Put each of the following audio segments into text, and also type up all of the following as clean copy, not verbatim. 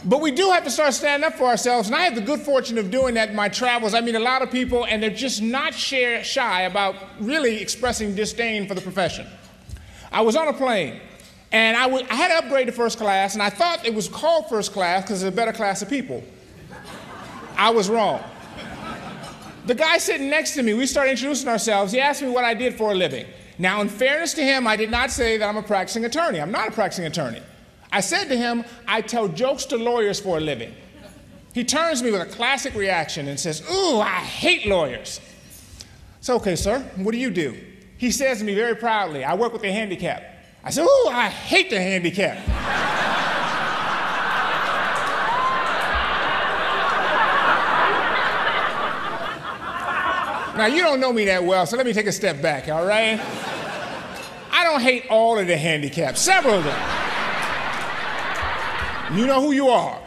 But we do have to start standing up for ourselves, and I have the good fortune of doing that in my travels. I meet a lot of people, and they're just not shy about really expressing disdain for the profession. I was on a plane, and I had to upgrade to first class, and I thought it was called first class because it's a better class of people. I was wrong. The guy sitting next to me, we started introducing ourselves. He asked me what I did for a living. Now, in fairness to him, I did not say that I'm a practicing attorney. I'm not a practicing attorney. I said to him, I tell jokes to lawyers for a living. He turns to me with a classic reaction and says, ooh, I hate lawyers. So, okay, sir, what do you do? He says to me very proudly, I work with the handicapped. I said, ooh, I hate the handicapped. Now, you don't know me that well, so let me take a step back, all right? I don't hate all of the handicapped, several of them. You know who you are.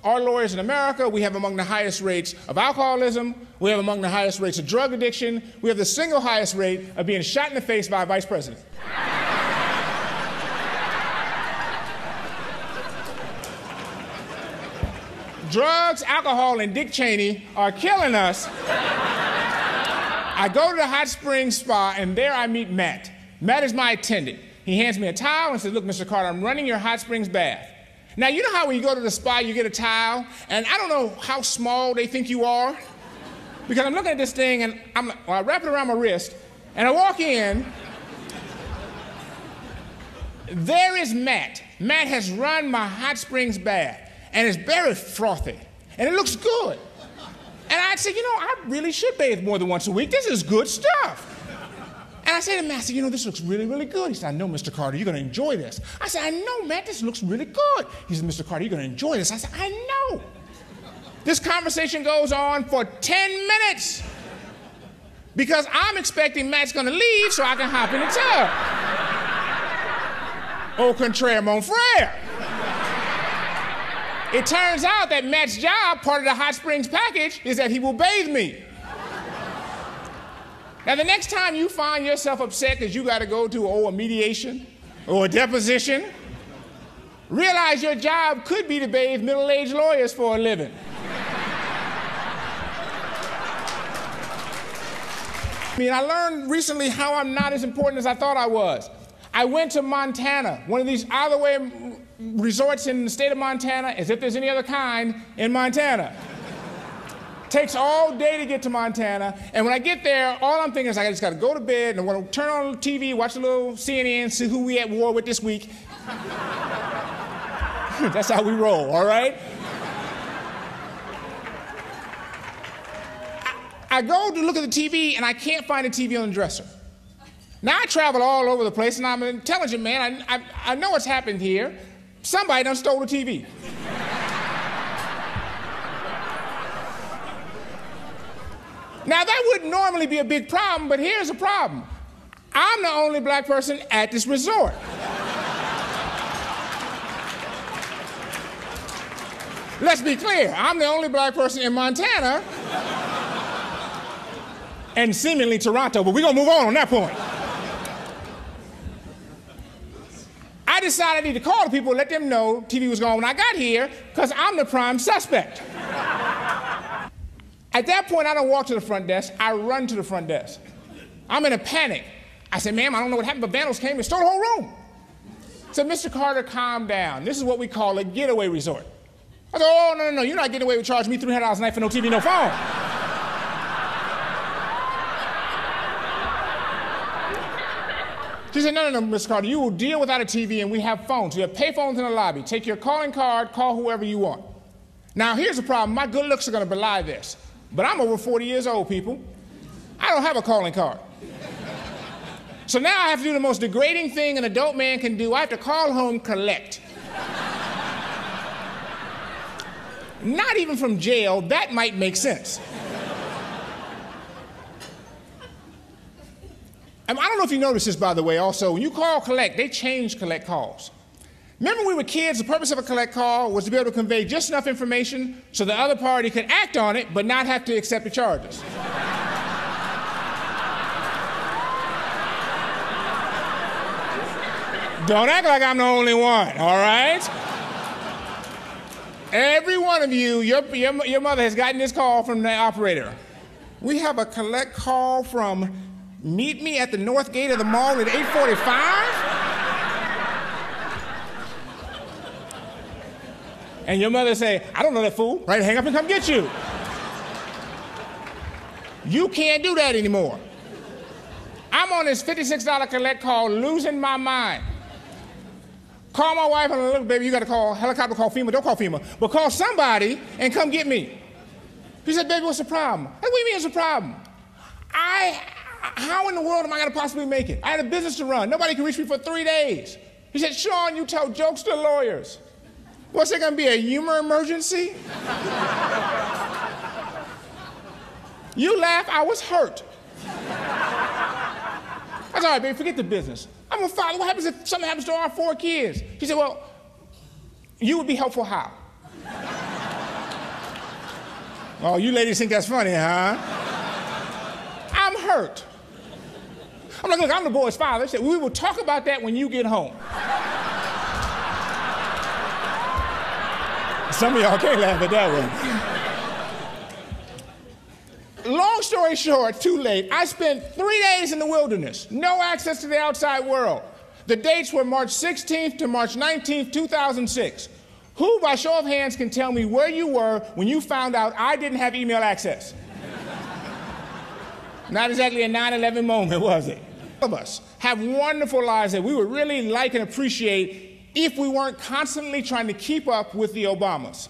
Our lawyers in America, we have among the highest rates of alcoholism, we have among the highest rates of drug addiction, we have the single highest rate of being shot in the face by a vice president. Drugs, alcohol, and Dick Cheney are killing us. I go to the hot springs spa, and there I meet Matt. Matt is my attendant. He hands me a towel and says, look, Mr. Carter, I'm running your hot springs bath. Now, you know how when you go to the spa, you get a towel, and I don't know how small they think you are, because I'm looking at this thing, and I wrap it around my wrist, and I walk in. There is Matt. Matt has run my hot springs bath, and it's very frothy, and it looks good. And I said, you know, I really should bathe more than once a week. This is good stuff. And I said to Matt, you know, this looks really, really good. He said, I know, Mr. Carter, you're going to enjoy this. I said, I know, Matt, this looks really good. He said, Mr. Carter, you're going to enjoy this. I said, I know. This conversation goes on for 10 minutes because I'm expecting Matt's going to leave so I can hop in the tub. Au contraire, mon frère. It turns out that Matt's job, part of the hot springs package, is that he will bathe me. Now, the next time you find yourself upset because you got to go to a mediation or a deposition, realize your job could be to bathe middle-aged lawyers for a living. I learned recently how I'm not as important as I thought I was. I went to Montana, one of these out-of-the-way resorts in the state of Montana, as if there's any other kind in Montana. Takes all day to get to Montana, and when I get there, all I'm thinking is I just got to go to bed, and I want to turn on the TV, watch a little CNN, see who we at war with this week. That's how we roll, all right? I go to look at the TV, and I can't find the TV on the dresser. Now, I travel all over the place, and I'm an intelligent man. I know what's happened here. Somebody done stole the TV. Now, that wouldn't normally be a big problem, but here's a problem. I'm the only black person at this resort. Let's be clear, I'm the only black person in Montana and seemingly Toronto, but we're gonna move on that point. I decided I need to call the people and let them know TV was gone when I got here, because I'm the prime suspect. At that point, I don't walk to the front desk, I run to the front desk. I'm in a panic. I said, ma'am, I don't know what happened, but vandals came and stole the whole room. I said, Mr. Carter, calm down. This is what we call a getaway resort. I said, oh, no, you're not getting away with charging me $300 a night for no TV, no phone. She said, no, Mr. Carter, you will deal without a TV, and we have phones. We have pay phones in the lobby. Take your calling card, call whoever you want. Now, here's the problem. My good looks are going to belie this. But I'm over 40 years old, people. I don't have a calling card. So now I have to do the most degrading thing an adult man can do. I have to call home collect. Not even from jail. That might make sense. I don't know if you noticed this, by the way, also. When you call collect, they change collect calls. Remember when we were kids, the purpose of a collect call was to be able to convey just enough information so the other party could act on it but not have to accept the charges. Don't act like I'm the only one, all right? Every one of you, your mother has gotten this call from the operator. We have a collect call from meet me at the north gate of the mall at 8:45? And your mother say, I don't know that fool, right? Hang up and come get you. You can't do that anymore. I'm on this $56 collect call, losing my mind. Call my wife and look, baby, you got to call helicopter, call FEMA. Don't call FEMA, but call somebody and come get me. He said, baby, what's the problem? I said, what do you mean what's the problem? How in the world am I going to possibly make it? I had a business to run. Nobody can reach me for 3 days. He said, Sean, you tell jokes to lawyers. What's it going to be, a humor emergency? You laugh, I was hurt. I said, all right, baby, forget the business. I'm going to follow. What happens if something happens to our 4 kids? He said, well, you would be helpful how? Oh, you ladies think that's funny, huh? I'm hurt. I'm like, look, I'm the boy's father. He said, we will talk about that when you get home. Some of y'all can't laugh at that one. Long story short, too late, I spent 3 days in the wilderness, no access to the outside world. The dates were March 16th to March 19th, 2006. Who, by show of hands, can tell me where you were when you found out I didn't have email access? Not exactly a 9/11 moment, was it? All of us have wonderful lives that we would really like and appreciate if we weren't constantly trying to keep up with the Obamas.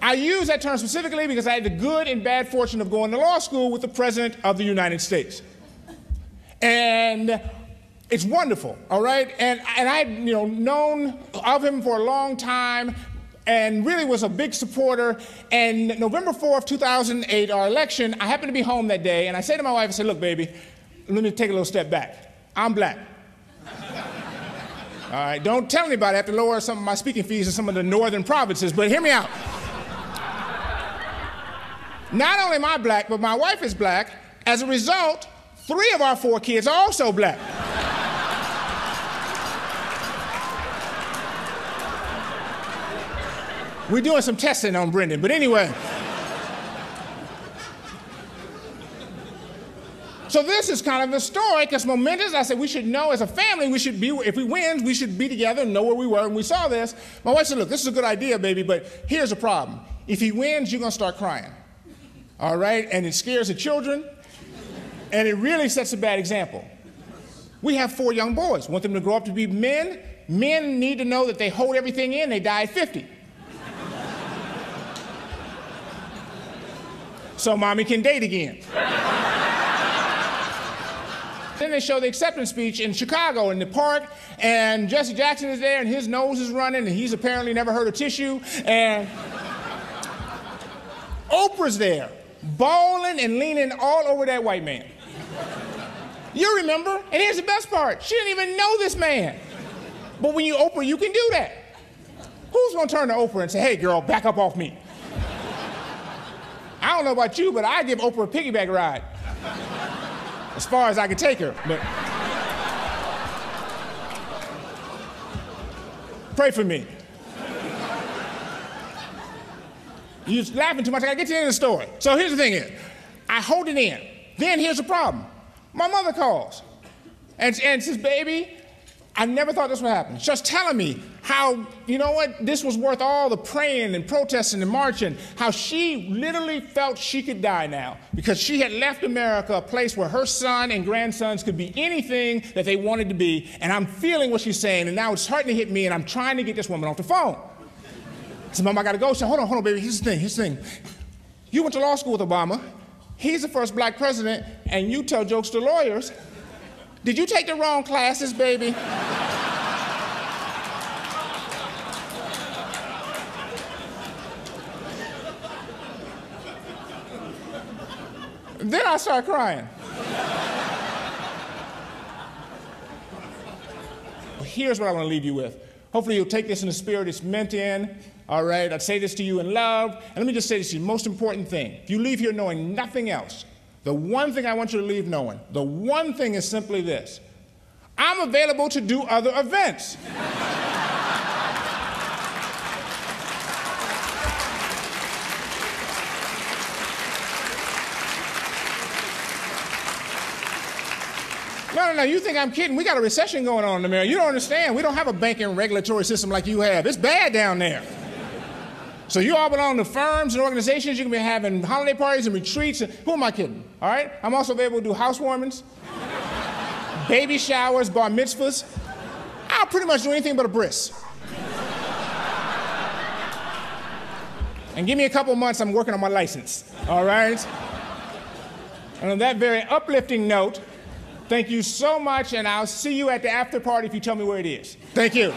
I use that term specifically because I had the good and bad fortune of going to law school with the President of the United States. And it's wonderful, all right? And I had known of him for a long time and really was a big supporter. And November 4th, 2008, our election, I happened to be home that day, and I said to my wife, I said, look, baby, let me take a little step back. I'm black. All right, don't tell anybody. I have to lower some of my speaking fees in some of the northern provinces, but hear me out. Not only am I black, but my wife is black. As a result, 3 of our 4 kids are also black. We're doing some testing on Brendan, but anyway. So this is kind of the story, because momentous. I said we should know as a family, we should be, if we win, we should be together and know where we were. And we saw this. My wife said, look, this is a good idea, baby, but here's the problem. If he wins, you're going to start crying. All right? And it scares the children, and it really sets a bad example. We have 4 young boys. Want them to grow up to be men. Men need to know that they hold everything in. They die at 50. So mommy can date again. Then they show the acceptance speech in Chicago in the park, and Jesse Jackson is there, and his nose is running, and he's apparently never heard of tissue, and Oprah's there, bawling and leaning all over that white man. You remember? And here's the best part. She didn't even know this man. But when you Oprah, you can do that. Who's going to turn to Oprah and say, hey, girl, back up off me? I don't know about you, but I give Oprah a piggyback ride. As far as I can take her. But pray for me. You're laughing too much. I gotta get to the end of the story. So here's the thing is, I hold it in. Then here's the problem. My mother calls and says, baby, I never thought this would happen. Just telling me how, you know what, this was worth all the praying and protesting and marching, how she literally felt she could die now because she had left America, a place where her son and grandsons could be anything that they wanted to be, and I'm feeling what she's saying, and now it's starting to hit me, and I'm trying to get this woman off the phone. I said, Mom, I got to go. She said, hold on, baby, here's the thing. You went to law school with Obama. He's the first black president, and you tell jokes to lawyers. Did you take the wrong classes, baby? Then I started crying. Here's what I want to leave you with. Hopefully you'll take this in the spirit it's meant in. All right, I'd say this to you in love. And let me just say this to you, most important thing. If you leave here knowing nothing else, the one thing I want you to leave knowing, the one thing is simply this. I'm available to do other events. No, you think I'm kidding. We got a recession going on in America. You don't understand. We don't have a banking regulatory system like you have. It's bad down there. So you all belong to firms and organizations. You can be having holiday parties and retreats. Who am I kidding? All right? I'm also able to do housewarmings, baby showers, bar mitzvahs. I'll pretty much do anything but a bris. And give me a couple months, I'm working on my license. All right? And on that very uplifting note, thank you so much, and I'll see you at the after party if you tell me where it is. Thank you.